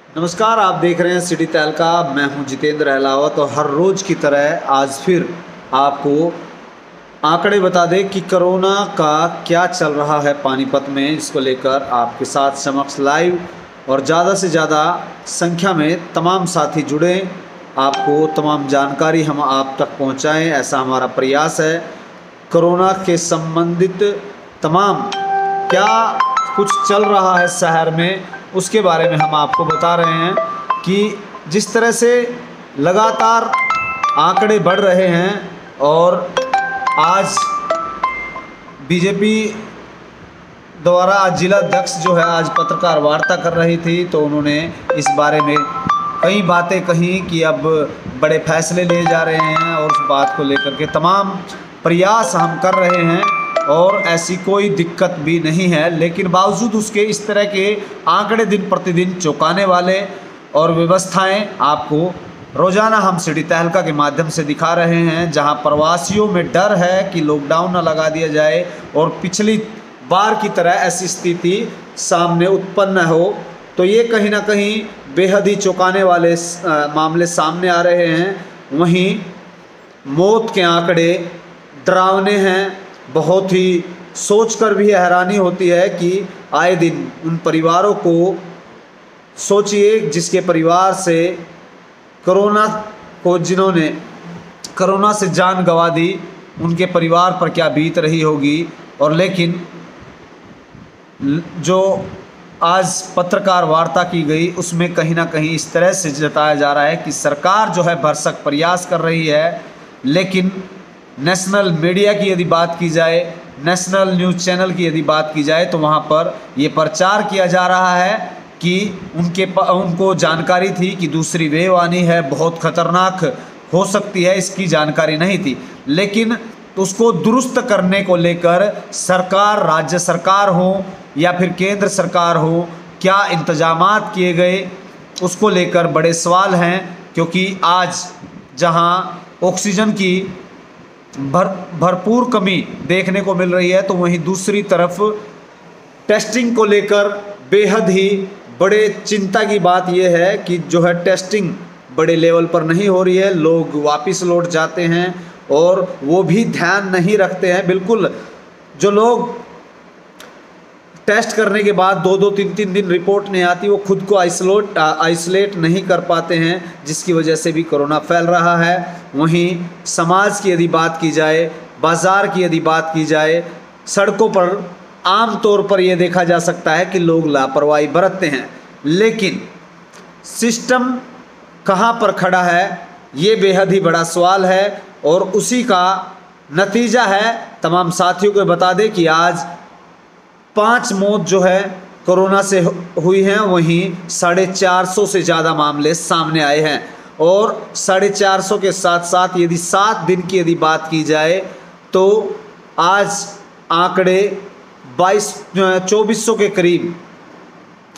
नमस्कार, आप देख रहे हैं सिटी तहलका। मैं हूं जितेंद्र अहलावत और हर रोज़ की तरह आज फिर आपको आंकड़े बता दें कि कोरोना का क्या चल रहा है पानीपत में। इसको लेकर आपके साथ समक्ष लाइव और ज़्यादा से ज़्यादा संख्या में तमाम साथी जुड़े, आपको तमाम जानकारी हम आप तक पहुंचाएं, ऐसा हमारा प्रयास है। कोरोना के संबंधित तमाम क्या कुछ चल रहा है शहर में, उसके बारे में हम आपको बता रहे हैं कि जिस तरह से लगातार आंकड़े बढ़ रहे हैं और आज बीजेपी द्वारा आज जिला अध्यक्ष जो है आज पत्रकार वार्ता कर रही थी, तो उन्होंने इस बारे में कई बातें कही कि अब बड़े फैसले लिए जा रहे हैं और उस बात को लेकर के तमाम प्रयास हम कर रहे हैं और ऐसी कोई दिक्कत भी नहीं है। लेकिन बावजूद उसके इस तरह के आंकड़े दिन प्रतिदिन चौंकाने वाले और व्यवस्थाएं आपको रोज़ाना हम सिटी तहलका के माध्यम से दिखा रहे हैं, जहां प्रवासियों में डर है कि लॉकडाउन न लगा दिया जाए और पिछली बार की तरह ऐसी स्थिति सामने उत्पन्न हो। तो ये कहीं ना कहीं बेहद ही चौंकाने वाले मामले सामने आ रहे हैं। वहीं मौत के आंकड़े डरावने हैं, बहुत ही सोचकर भी हैरानी होती है कि आए दिन उन परिवारों को सोचिए जिसके परिवार से जिन्होंने कोरोना से जान गंवा दी, उनके परिवार पर क्या बीत रही होगी। और लेकिन जो आज पत्रकार वार्ता की गई उसमें कहीं ना कहीं इस तरह से जताया जा रहा है कि सरकार जो है भरसक प्रयास कर रही है, लेकिन नेशनल मीडिया की यदि बात की जाए, नेशनल न्यूज़ चैनल की यदि बात की जाए, तो वहाँ पर ये प्रचार किया जा रहा है कि उनको जानकारी थी कि दूसरी वेव आनी है, बहुत खतरनाक हो सकती है, इसकी जानकारी नहीं थी। लेकिन उसको दुरुस्त करने को लेकर सरकार, राज्य सरकार हो या फिर केंद्र सरकार हो, क्या इंतजामात किए गए उसको लेकर बड़े सवाल हैं। क्योंकि आज जहाँ ऑक्सीजन की भरपूर कमी देखने को मिल रही है, तो वहीं दूसरी तरफ टेस्टिंग को लेकर बेहद ही बड़े चिंता की बात यह है कि जो है टेस्टिंग बड़े लेवल पर नहीं हो रही है। लोग वापस लौट जाते हैं और वो भी ध्यान नहीं रखते हैं। बिल्कुल, जो लोग टेस्ट करने के बाद 2-2, 3-3 दिन रिपोर्ट नहीं आती, वो खुद को आइसोलेट नहीं कर पाते हैं, जिसकी वजह से भी कोरोना फैल रहा है। वहीं समाज की यदि बात की जाए, बाज़ार की यदि बात की जाए, सड़कों पर आम तौर पर यह देखा जा सकता है कि लोग लापरवाही बरतते हैं, लेकिन सिस्टम कहाँ पर खड़ा है, ये बेहद ही बड़ा सवाल है। और उसी का नतीजा है, तमाम साथियों को बता दें कि आज 5 मौत जो है कोरोना से हुई हैं, वहीं 450 से ज़्यादा मामले सामने आए हैं। और 450 के साथ साथ यदि 7 दिन की यदि बात की जाए तो आज आंकड़े 2400 के करीब,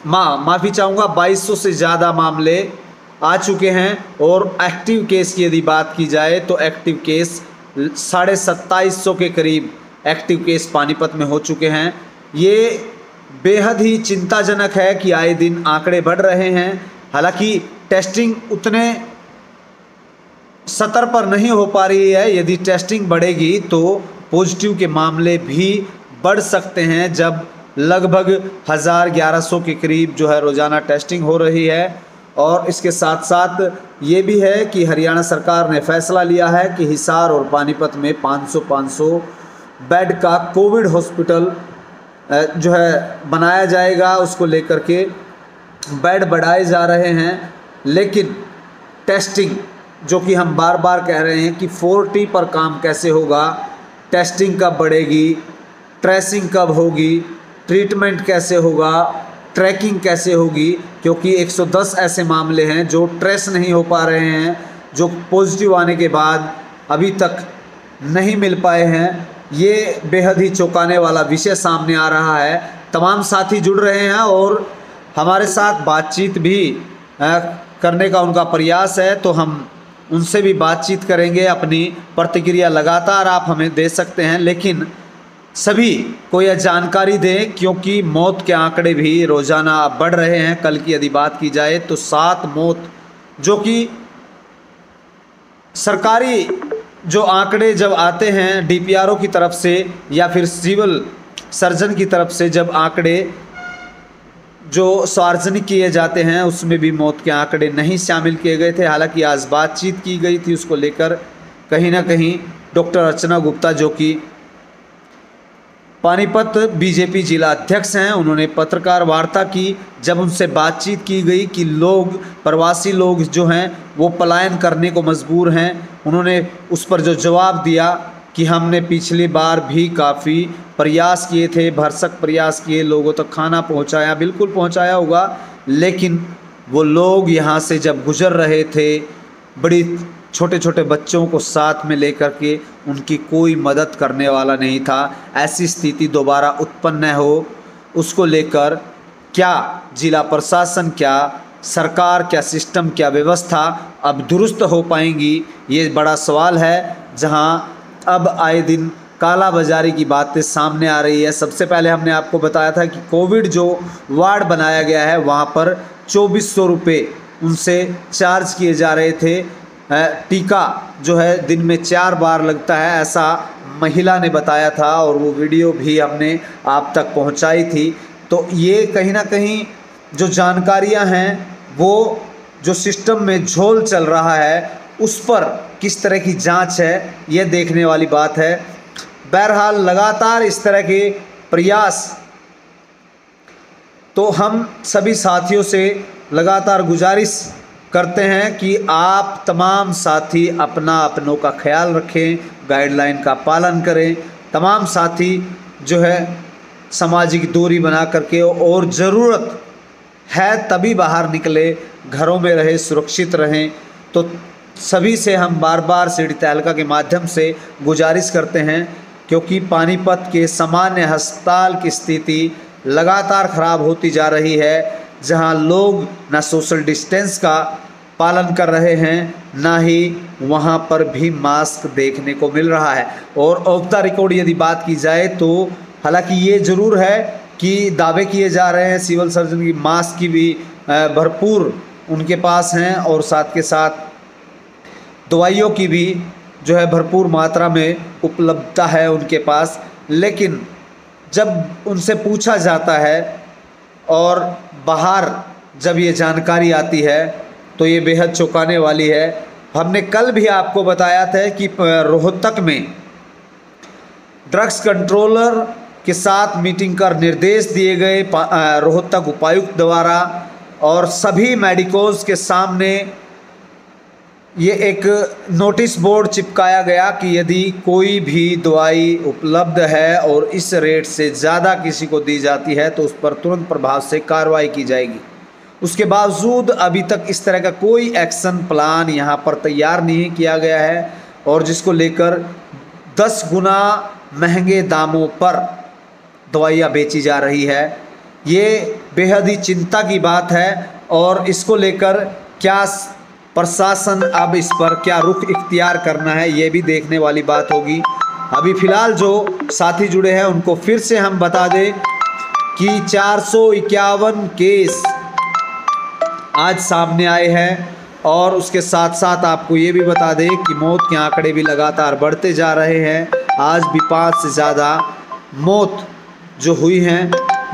माफ़ी चाहूँगा, 2200 से ज़्यादा मामले आ चुके हैं। और एक्टिव केस की यदि बात की जाए तो एक्टिव केस 2750 के करीब एक्टिव केस पानीपत में हो चुके हैं। ये बेहद ही चिंताजनक है कि आए दिन आंकड़े बढ़ रहे हैं। हालांकि टेस्टिंग उतने स्तर पर नहीं हो पा रही है। यदि टेस्टिंग बढ़ेगी तो पॉजिटिव के मामले भी बढ़ सकते हैं, जब लगभग 1000-1100 के करीब जो है रोज़ाना टेस्टिंग हो रही है। और इसके साथ साथ ये भी है कि हरियाणा सरकार ने फैसला लिया है कि हिसार और पानीपत में 500 बेड का कोविड हॉस्पिटल जो है बनाया जाएगा। उसको लेकर के बेड बढ़ाए जा रहे हैं, लेकिन टेस्टिंग जो कि हम बार बार कह रहे हैं कि 40 पर काम कैसे होगा, टेस्टिंग कब बढ़ेगी, ट्रेसिंग कब होगी, ट्रीटमेंट कैसे होगा, ट्रैकिंग कैसे होगी। क्योंकि 110 ऐसे मामले हैं जो ट्रेस नहीं हो पा रहे हैं, जो पॉजिटिव आने के बाद अभी तक नहीं मिल पाए हैं। ये बेहद ही चौंकाने वाला विषय सामने आ रहा है। तमाम साथी जुड़ रहे हैं और हमारे साथ बातचीत भी करने का उनका प्रयास है, तो हम उनसे भी बातचीत करेंगे। अपनी प्रतिक्रिया लगातार आप हमें दे सकते हैं, लेकिन सभी को यह जानकारी दें, क्योंकि मौत के आंकड़े भी रोज़ाना बढ़ रहे हैं। कल की यदि बात की जाए तो 7 मौत, जो कि सरकारी जो आंकड़े जब आते हैं डीपीआरओ की तरफ से या फिर सिविल सर्जन की तरफ से जब आंकड़े जो सार्वजनिक किए जाते हैं, उसमें भी मौत के आंकड़े नहीं शामिल किए गए थे। हालांकि आज बातचीत की गई थी उसको लेकर, कहीं ना कहीं डॉक्टर अर्चना गुप्ता जो कि पानीपत बीजेपी जिला अध्यक्ष हैं, उन्होंने पत्रकार वार्ता की। जब उनसे बातचीत की गई कि लोग, प्रवासी लोग जो हैं वो पलायन करने को मजबूर हैं, उन्होंने उस पर जो जवाब दिया कि हमने पिछली बार भी काफ़ी प्रयास किए थे, भरसक प्रयास किए, लोगों तक खाना पहुंचाया, बिल्कुल पहुंचाया होगा, लेकिन वो लोग यहाँ से जब गुजर रहे थे, बड़ी छोटे छोटे बच्चों को साथ में लेकर के, उनकी कोई मदद करने वाला नहीं था। ऐसी स्थिति दोबारा उत्पन्न न हो, उसको लेकर क्या जिला प्रशासन, क्या सरकार, क्या सिस्टम, क्या व्यवस्था अब दुरुस्त हो पाएंगी, ये बड़ा सवाल है। जहां अब आए दिन काला बाजारी की बातें सामने आ रही है। सबसे पहले हमने आपको बताया था कि कोविड जो वार्ड बनाया गया है वहाँ पर 2400 रुपये उनसे चार्ज किए जा रहे थे। टीका जो है दिन में 4 बार लगता है, ऐसा महिला ने बताया था और वो वीडियो भी हमने आप तक पहुंचाई थी। तो ये कहीं ना कहीं जो जानकारियां हैं, वो जो सिस्टम में झोल चल रहा है उस पर किस तरह की जांच है, ये देखने वाली बात है। बहरहाल लगातार इस तरह के प्रयास तो हम सभी साथियों से लगातार गुजारिश करते हैं कि आप तमाम साथी अपनों का ख्याल रखें, गाइडलाइन का पालन करें। तमाम साथी जो है सामाजिक दूरी बना करके, और ज़रूरत है तभी बाहर निकले, घरों में रहे, सुरक्षित रहें। तो सभी से हम बार बार सीढ़ी तहलका के माध्यम से गुजारिश करते हैं, क्योंकि पानीपत के सामान्य अस्पताल की स्थिति लगातार ख़राब होती जा रही है, जहां लोग ना सोशल डिस्टेंस का पालन कर रहे हैं, ना ही वहां पर भी मास्क देखने को मिल रहा है। और ऑफ द रिकॉर्ड यदि बात की जाए तो हालांकि ये ज़रूर है कि दावे किए जा रहे हैं सिविल सर्जन की, मास्क की भी भरपूर उनके पास हैं, और साथ के साथ दवाइयों की भी जो है भरपूर मात्रा में उपलब्धता है उनके पास। लेकिन जब उनसे पूछा जाता है और बाहर जब ये जानकारी आती है तो ये बेहद चौंकाने वाली है। हमने कल भी आपको बताया था कि रोहतक में ड्रग्स कंट्रोलर के साथ मीटिंग कर निर्देश दिए गए रोहतक उपायुक्त द्वारा, और सभी मेडिकोज के सामने ये एक नोटिस बोर्ड चिपकाया गया कि यदि कोई भी दवाई उपलब्ध है और इस रेट से ज़्यादा किसी को दी जाती है तो उस पर तुरंत प्रभाव से कार्रवाई की जाएगी। उसके बावजूद अभी तक इस तरह का कोई एक्शन प्लान यहाँ पर तैयार नहीं किया गया है, और जिसको लेकर 10 गुना महंगे दामों पर दवाइयाँ बेची जा रही है। ये बेहद ही चिंता की बात है, और इसको लेकर क्या प्रशासन अब इस पर क्या रुख इख्तियार करना है, ये भी देखने वाली बात होगी। अभी फ़िलहाल जो साथी जुड़े हैं उनको फिर से हम बता दें कि 451 केस आज सामने आए हैं, और उसके साथ साथ आपको ये भी बता दें कि मौत के आंकड़े भी लगातार बढ़ते जा रहे हैं। आज भी 5 से ज़्यादा मौत जो हुई हैं,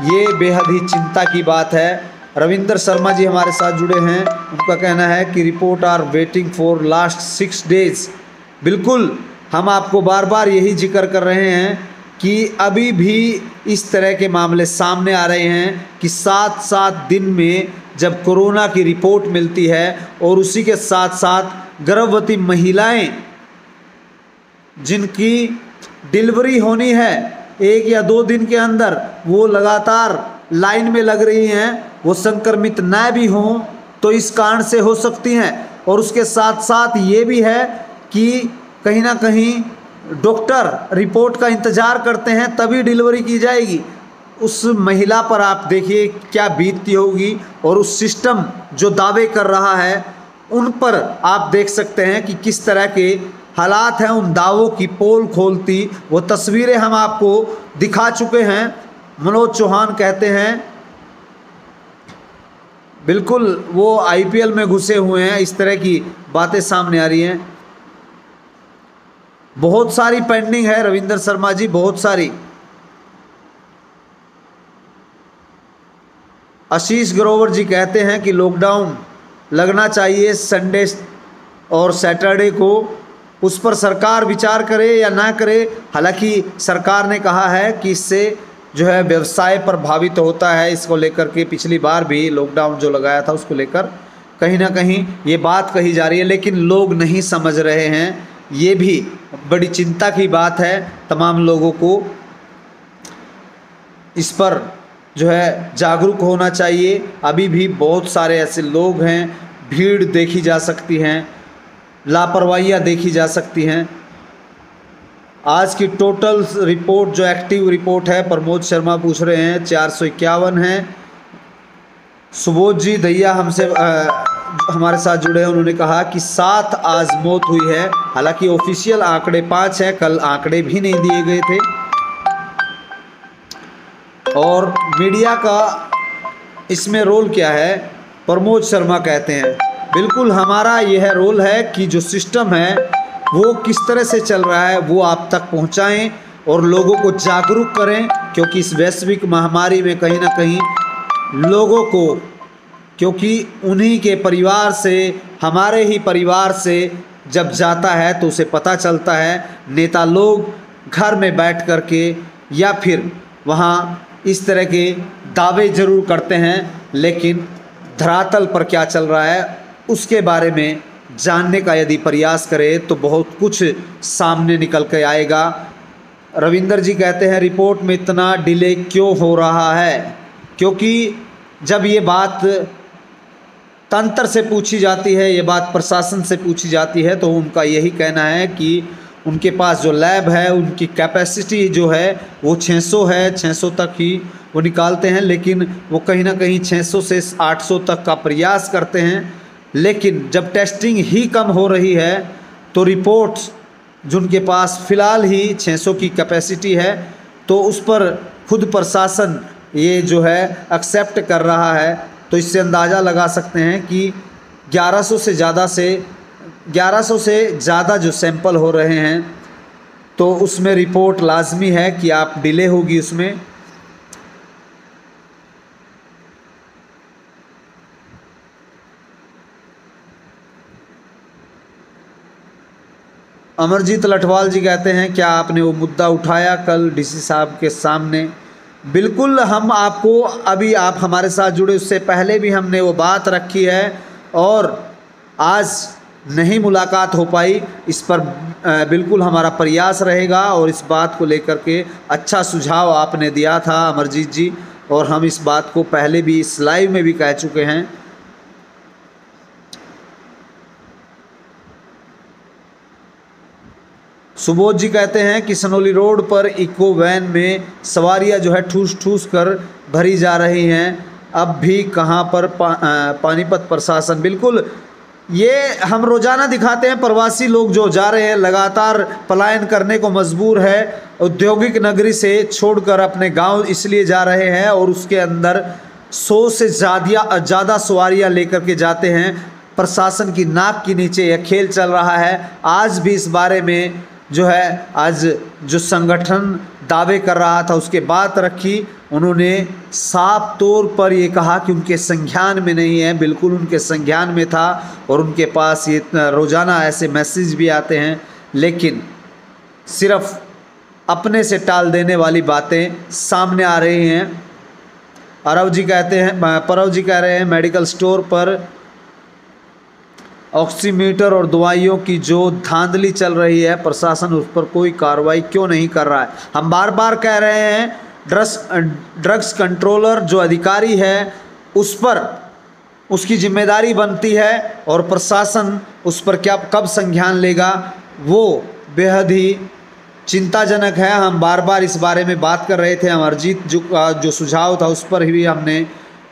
ये बेहद ही चिंता की बात है। रविंद्र शर्मा जी हमारे साथ जुड़े हैं, उनका कहना है कि report are waiting for last 6 days. बिल्कुल, हम आपको बार बार यही जिक्र कर रहे हैं कि अभी भी इस तरह के मामले सामने आ रहे हैं कि 7-7 दिन में जब कोरोना की रिपोर्ट मिलती है, और उसी के साथ साथ गर्भवती महिलाएं जिनकी डिलीवरी होनी है 1 या 2 दिन के अंदर, वो लगातार लाइन में लग रही हैं, वो संक्रमित न भी हों तो इस कारण से हो सकती हैं। और उसके साथ साथ ये भी है कि कहीं ना कहीं डॉक्टर रिपोर्ट का इंतज़ार करते हैं तभी डिलीवरी की जाएगी। उस महिला पर आप देखिए क्या बीतती होगी, और उस सिस्टम जो दावे कर रहा है उन पर आप देख सकते हैं कि किस तरह के हालात हैं उन दावों की पोल खोलती वो तस्वीरें हम आपको दिखा चुके हैं। मनोज चौहान कहते हैं बिल्कुल वो आईपीएल में घुसे हुए हैं, इस तरह की बातें सामने आ रही हैं। बहुत सारी पेंडिंग है रविंद्र शर्मा जी, बहुत सारी। आशीष ग्रोवर जी कहते हैं कि लॉकडाउन लगना चाहिए संडे और सैटरडे को, उस पर सरकार विचार करे या ना करे। हालांकि सरकार ने कहा है कि इससे जो है व्यवसाय प्रभावित होता है, इसको लेकर के पिछली बार भी लॉकडाउन जो लगाया था उसको लेकर कहीं ना कहीं ये बात कही जा रही है, लेकिन लोग नहीं समझ रहे हैं। ये भी बड़ी चिंता की बात है, तमाम लोगों को इस पर जो है जागरूक होना चाहिए। अभी भी बहुत सारे ऐसे लोग हैं, भीड़ देखी जा सकती हैं, लापरवाहियाँ देखी जा सकती हैं। आज की टोटल रिपोर्ट जो एक्टिव रिपोर्ट है, प्रमोद शर्मा पूछ रहे हैं 451 है। सुबोध जी दैया हमसे हमारे साथ जुड़े हैं, उन्होंने कहा कि 7 आज मौत हुई है। हालांकि ऑफिशियल आंकड़े 5 है, कल आंकड़े भी नहीं दिए गए थे। और मीडिया का इसमें रोल क्या है, प्रमोद शर्मा कहते हैं बिल्कुल हमारा यह रोल है कि जो सिस्टम है वो किस तरह से चल रहा है वो आप तक पहुंचाएं और लोगों को जागरूक करें, क्योंकि इस वैश्विक महामारी में कहीं ना कहीं लोगों को, क्योंकि उन्हीं के परिवार से, हमारे ही परिवार से जब जाता है तो उसे पता चलता है। नेता लोग घर में बैठ कर के या फिर वहाँ इस तरह के दावे ज़रूर करते हैं, लेकिन धरातल पर क्या चल रहा है उसके बारे में जानने का यदि प्रयास करें तो बहुत कुछ सामने निकल के आएगा। रविंदर जी कहते हैं रिपोर्ट में इतना डिले क्यों हो रहा है, क्योंकि जब ये बात तंत्र से पूछी जाती है, ये बात प्रशासन से पूछी जाती है, तो उनका यही कहना है कि उनके पास जो लैब है उनकी कैपेसिटी जो है वो 600 है, 600 तक ही वो निकालते हैं, लेकिन वो कहीं ना कहीं 600 से 800 तक का प्रयास करते हैं। लेकिन जब टेस्टिंग ही कम हो रही है तो रिपोर्ट्स जिनके पास फ़िलहाल ही 600 की कैपेसिटी है तो उस पर खुद प्रशासन ये जो है एक्सेप्ट कर रहा है। तो इससे अंदाज़ा लगा सकते हैं कि 1100 से ज़्यादा जो सैंपल हो रहे हैं तो उसमें रिपोर्ट लाजमी है कि आप डिले होगी उसमें। अमरजीत लठवाल जी कहते हैं क्या आपने वो मुद्दा उठाया कल डीसी साहब के सामने? बिल्कुल, हम आपको अभी आप हमारे साथ जुड़े उससे पहले भी हमने वो बात रखी है और आज नहीं मुलाकात हो पाई। इस पर बिल्कुल हमारा प्रयास रहेगा और इस बात को लेकर के अच्छा सुझाव आपने दिया था अमरजीत जी, और हम इस बात को पहले भी इस लाइव में भी कह चुके हैं। सुबोध जी कहते हैं कि सनोली रोड पर इको वैन में सवारियां जो है ठूस ठूस कर भरी जा रही हैं, अब भी कहां पर पानीपत प्रशासन। बिल्कुल, ये हम रोज़ाना दिखाते हैं, प्रवासी लोग जो जा रहे हैं लगातार पलायन करने को मजबूर है, औद्योगिक नगरी से छोड़कर अपने गांव इसलिए जा रहे हैं और उसके अंदर 100 से ज़्यादा सवारियां लेकर के जाते हैं। प्रशासन की नाक के नीचे यह खेल चल रहा है। आज भी इस बारे में जो है आज जो संगठन दावे कर रहा था उसके बात रखी, उन्होंने साफ तौर पर ये कहा कि उनके संज्ञान में नहीं है। बिल्कुल उनके संज्ञान में था और उनके पास ये रोज़ाना ऐसे मैसेज भी आते हैं, लेकिन सिर्फ अपने से टाल देने वाली बातें सामने आ रही हैं। परव जी कह रहे हैं मेडिकल स्टोर पर ऑक्सीमीटर और दवाइयों की जो धांधली चल रही है, प्रशासन उस पर कोई कार्रवाई क्यों नहीं कर रहा है? हम बार बार कह रहे हैं ड्रग्स कंट्रोलर जो अधिकारी है उस पर उसकी जिम्मेदारी बनती है और प्रशासन उस पर कब संज्ञान लेगा वो बेहद ही चिंताजनक है। हम बार बार इस बारे में बात कर रहे थे। अमरजीत जो सुझाव था उस पर भी हमने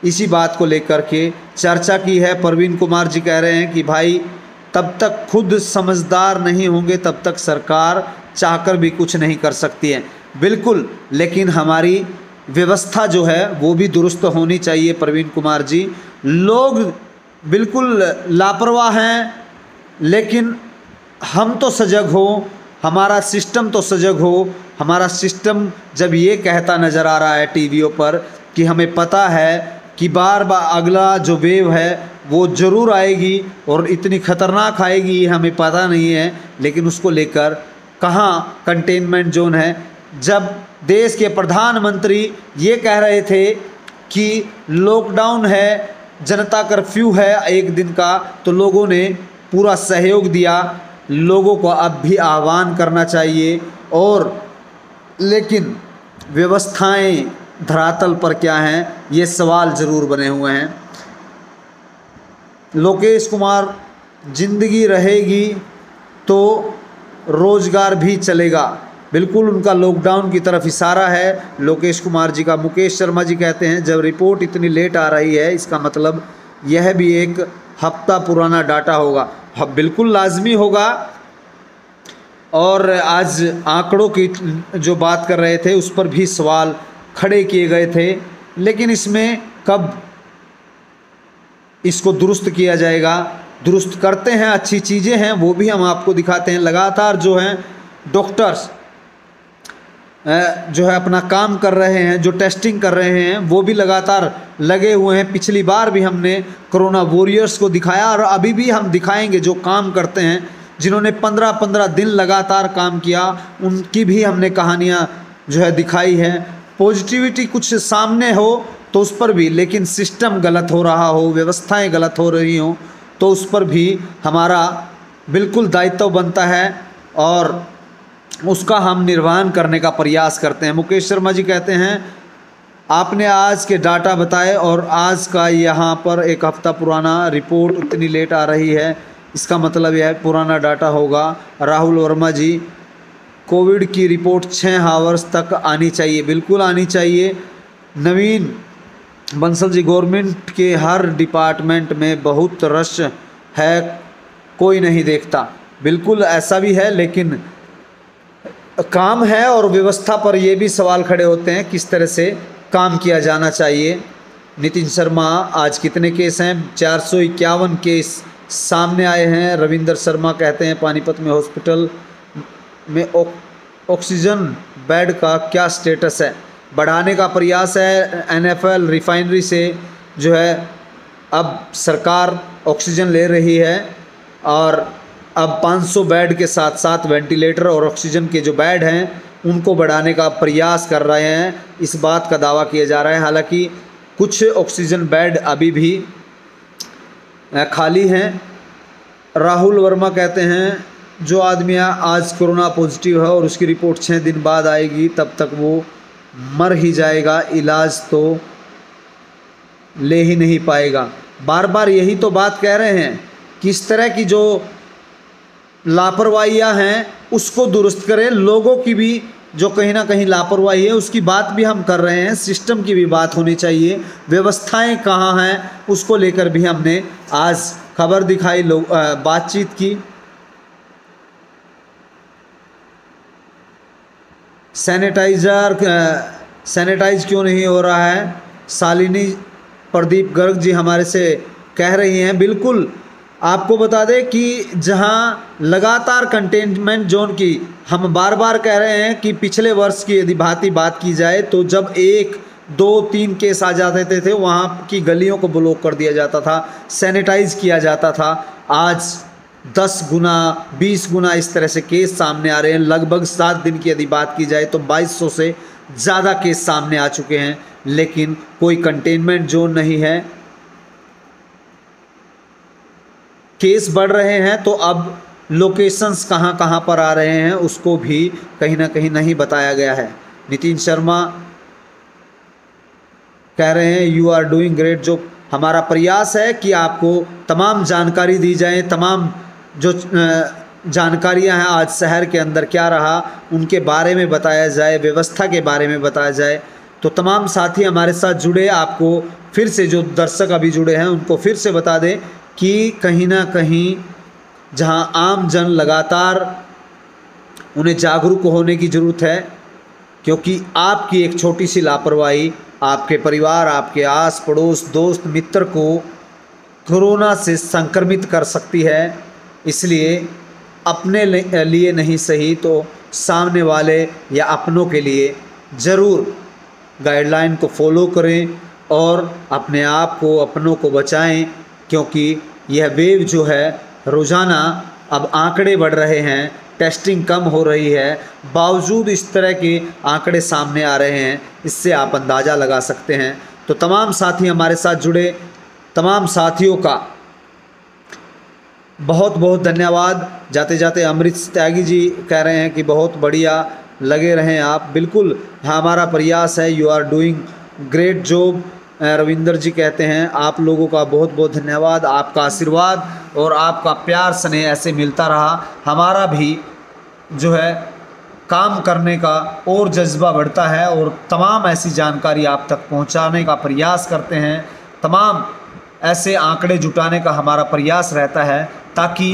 इसी बात को लेकर के चर्चा की है। प्रवीण कुमार जी कह रहे हैं कि भाई तब तक खुद समझदार नहीं होंगे तब तक सरकार चाहकर भी कुछ नहीं कर सकती है। बिल्कुल, लेकिन हमारी व्यवस्था जो है वो भी दुरुस्त होनी चाहिए प्रवीण कुमार जी। लोग बिल्कुल लापरवाह हैं, लेकिन हम तो सजग हो, हमारा सिस्टम तो सजग हो। हमारा सिस्टम जब ये कहता नज़र आ रहा है टीवियों पर कि हमें पता है कि बार बार अगला जो वेव है वो ज़रूर आएगी और इतनी ख़तरनाक आएगी ये हमें पता नहीं है, लेकिन उसको लेकर कहाँ कंटेनमेंट जोन है। जब देश के प्रधानमंत्री ये कह रहे थे कि लॉकडाउन है, जनता कर्फ्यू है 1 दिन का, तो लोगों ने पूरा सहयोग दिया। लोगों को अब भी आह्वान करना चाहिए, और लेकिन व्यवस्थाएं धरातल पर क्या हैं ये सवाल ज़रूर बने हुए हैं। लोकेश कुमार, जिंदगी रहेगी तो रोज़गार भी चलेगा। बिल्कुल उनका लॉकडाउन की तरफ इशारा है लोकेश कुमार जी का। मुकेश शर्मा जी कहते हैं जब रिपोर्ट इतनी लेट आ रही है इसका मतलब यह भी एक हफ्ता पुराना डाटा होगा। हाँ, बिल्कुल लाजमी होगा। और आज आंकड़ों की जो बात कर रहे थे उस पर भी सवाल खड़े किए गए थे, लेकिन इसमें कब इसको दुरुस्त किया जाएगा? दुरुस्त करते हैं, अच्छी चीज़ें हैं वो भी हम आपको दिखाते हैं। लगातार जो हैं डॉक्टर्स जो है अपना काम कर रहे हैं, जो टेस्टिंग कर रहे हैं वो भी लगातार लगे हुए हैं। पिछली बार भी हमने कोरोना वॉरियर्स को दिखाया और अभी भी हम दिखाएंगे जो काम करते हैं, जिन्होंने 15-15 दिन लगातार काम किया, उनकी भी हमने कहानियाँ जो है दिखाई है। पॉजिटिविटी कुछ सामने हो तो उस पर भी, लेकिन सिस्टम गलत हो रहा हो, व्यवस्थाएं गलत हो रही हों तो उस पर भी हमारा बिल्कुल दायित्व बनता है और उसका हम निर्वहन करने का प्रयास करते हैं। मुकेश शर्मा जी कहते हैं आपने आज के डाटा बताए और आज का यहाँ पर 1 हफ्ता पुराना रिपोर्ट इतनी लेट आ रही है, इसका मतलब यह पुराना डाटा होगा। राहुल वर्मा जी, कोविड की रिपोर्ट 6 आवर्स तक आनी चाहिए। बिल्कुल आनी चाहिए। नवीन बंसल जी, गवर्नमेंट के हर डिपार्टमेंट में बहुत रश है, कोई नहीं देखता। बिल्कुल ऐसा भी है, लेकिन काम है और व्यवस्था पर ये भी सवाल खड़े होते हैं किस तरह से काम किया जाना चाहिए। नितिन शर्मा, आज कितने केस हैं? 451 केस सामने आए हैं। रविंदर शर्मा कहते हैं पानीपत में हॉस्पिटल में ऑक्सीजन बेड का क्या स्टेटस है? बढ़ाने का प्रयास है। NFL रिफाइनरी से जो है अब सरकार ऑक्सीजन ले रही है और अब 500 बेड के साथ साथ वेंटिलेटर और ऑक्सीजन के जो बेड हैं उनको बढ़ाने का प्रयास कर रहे हैं, इस बात का दावा किया जा रहा है। हालांकि कुछ ऑक्सीजन बेड अभी भी खाली हैं। राहुल वर्मा कहते हैं जो आदमी आज कोरोना पॉजिटिव है और उसकी रिपोर्ट 6 दिन बाद आएगी तब तक वो मर ही जाएगा, इलाज तो ले ही नहीं पाएगा। बार बार यही तो बात कह रहे हैं कि इस तरह की जो लापरवाहियां हैं उसको दुरुस्त करें। लोगों की भी जो कहीं ना कहीं लापरवाही है उसकी बात भी हम कर रहे हैं, सिस्टम की भी बात होनी चाहिए। व्यवस्थाएं कहाँ हैं उसको लेकर भी हमने आज खबर दिखाई, बातचीत की। सैनिटाइज क्यों नहीं हो रहा है? शालिनी प्रदीप गर्ग जी हमारे से कह रही हैं। बिल्कुल आपको बता दें कि जहां लगातार कंटेनमेंट जोन की हम बार बार कह रहे हैं कि पिछले वर्ष की यदि भांति बात की जाए तो जब 1, 2, 3 केस आ जाते थे वहाँ की गलियों को ब्लॉक कर दिया जाता था, सैनिटाइज किया जाता था। आज 10 गुना 20 गुना इस तरह से केस सामने आ रहे हैं। लगभग 7 दिन की यदि बात की जाए तो 2200 से ज़्यादा केस सामने आ चुके हैं, लेकिन कोई कंटेनमेंट जोन नहीं है। केस बढ़ रहे हैं तो अब लोकेशंस कहाँ कहाँ पर आ रहे हैं उसको भी कहीं ना कहीं नहीं बताया गया है। नितिन शर्मा कह रहे हैं you are doing great job. हमारा प्रयास है कि आपको तमाम जानकारी दी जाए, तमाम जो जानकारियां हैं आज शहर के अंदर क्या रहा उनके बारे में बताया जाए, व्यवस्था के बारे में बताया जाए। तो तमाम साथी हमारे साथ जुड़े, आपको फिर से जो दर्शक अभी जुड़े हैं उनको फिर से बता दें कि कहीं ना कहीं जहां आम जन लगातार उन्हें जागरूक होने की ज़रूरत है, क्योंकि आपकी एक छोटी सी लापरवाही आपके परिवार, आपके आस पड़ोस, दोस्त मित्र को कोरोना से संक्रमित कर सकती है। इसलिए अपने लिए नहीं सही तो सामने वाले या अपनों के लिए ज़रूर गाइडलाइन को फॉलो करें और अपने आप को, अपनों को बचाएं, क्योंकि यह वेव जो है रोज़ाना अब आंकड़े बढ़ रहे हैं, टेस्टिंग कम हो रही है, बावजूद इस तरह के आंकड़े सामने आ रहे हैं, इससे आप अंदाज़ा लगा सकते हैं। तो तमाम साथी हमारे साथ जुड़े, तमाम साथियों का बहुत बहुत धन्यवाद। जाते जाते अमृत त्यागी जी कह रहे हैं कि बहुत बढ़िया, लगे रहें आप। बिल्कुल हमारा प्रयास है, you are doing great job. Ravinder ji कहते हैं आप लोगों का बहुत बहुत धन्यवाद, आपका आशीर्वाद और आपका प्यार स्नेह ऐसे मिलता रहा, हमारा भी जो है काम करने का और जज्बा बढ़ता है और तमाम ऐसी जानकारी आप तक पहुंचाने का प्रयास करते हैं। तमाम ऐसे आंकड़े जुटाने का हमारा प्रयास रहता है ताकि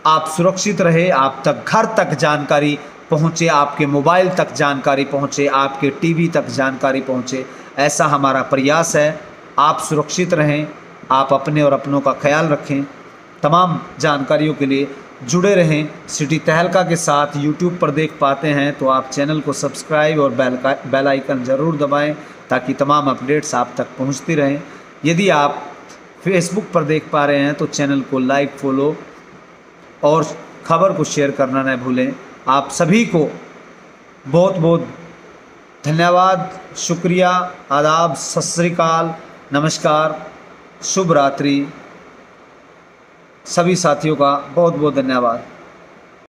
आप सुरक्षित रहे, आप तक घर तक जानकारी पहुँचे, आपके मोबाइल तक जानकारी पहुँचे, आपके टीवी तक जानकारी पहुँचे, ऐसा हमारा प्रयास है। आप सुरक्षित रहें, आप अपने और अपनों का ख्याल रखें। तमाम जानकारियों के लिए जुड़े रहें सिटी तहलका के साथ। यूट्यूब पर देख पाते हैं तो आप चैनल को सब्सक्राइब और बेल आइकन ज़रूर दबाएं ताकि तमाम अपडेट्स आप तक पहुंचती रहें। यदि आप फेसबुक पर देख पा रहे हैं तो चैनल को लाइक, फॉलो और ख़बर को शेयर करना न भूलें। आप सभी को बहुत बहुत धन्यवाद, शुक्रिया, आदाब, सत श्री अकाल, नमस्कार, शुभ रात्रि। सभी साथियों का बहुत बहुत धन्यवाद।